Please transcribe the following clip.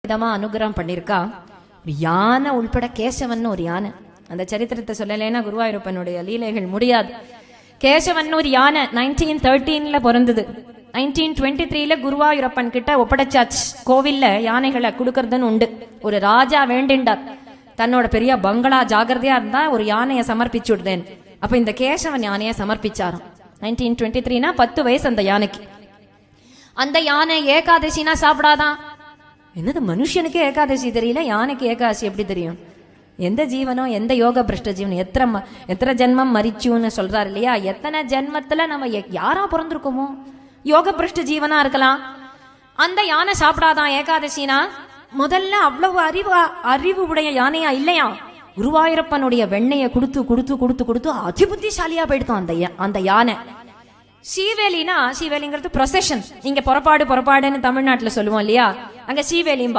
விதமா அனுகிரகம் பண்ணிருக்கா. ஒரு யானை உள்பட கேசவன் ஒரு யானை, அந்த சரித்திரத்தை சொல்லலைன்னா குருவாயூரப்பனுடைய லீலைகள் முடியாது. கேசவன் ஒரு யானை 1913 பிறந்தது. 1923 குருவாயூரப்பன் கிட்ட ஒப்படைச்சாச்சு. கோவில்ல யானைகளை கொடுக்கறதுன்னு உண்டு. ஒரு ராஜா வேண்டின்றார், தன்னோட பெரிய பங்களா ஜாகிரதையா இருந்தா ஒரு யானையை சமர்ப்பிச்சு விடுதேன். அப்ப இந்த கேசவன் யானையை சமர்ப்பிச்சாராம். 1923 10 வயசு அந்த யானைக்கு. அந்த யானை ஏகாதசினா சாப்பிடாதான். என்னது, மனுஷனுக்கு ஏகாதசி தெரியல, யானைக்கு ஏகாதசி எப்படி தெரியும்? எந்த ஜீவனோ, எந்த யோக பிரஷ்ட ஜீவனம், எத்தனை ஜென்மம் மரிச்சுன்னு சொல்றாரு இல்லையா? எத்தனை ஜென்மத்துல நம்ம யாரா பிறந்திருக்கோமோ யோக பிரஷ்ட ஜீவனா இருக்கலாம். அந்த யானை சாப்பிடாதான் ஏகாதசினா. முதல்ல அவ்வளவு அறிவு உடைய யானையா இல்லையா? குருவாயூரப்பனுடைய வெண்ணையை கொடுத்து கொடுத்து கொடுத்து கொடுத்து அதிபுத்திசாலியா போயிடுத்தோம் அந்த யானை. சீவேலினா, சீவேலிங்கிறது ப்ரொசெஷன். இங்க புறப்பாடுன்னு தமிழ்நாட்டுல சொல்லுவோம் இல்லையா? அங்க சீவேலிம்பா.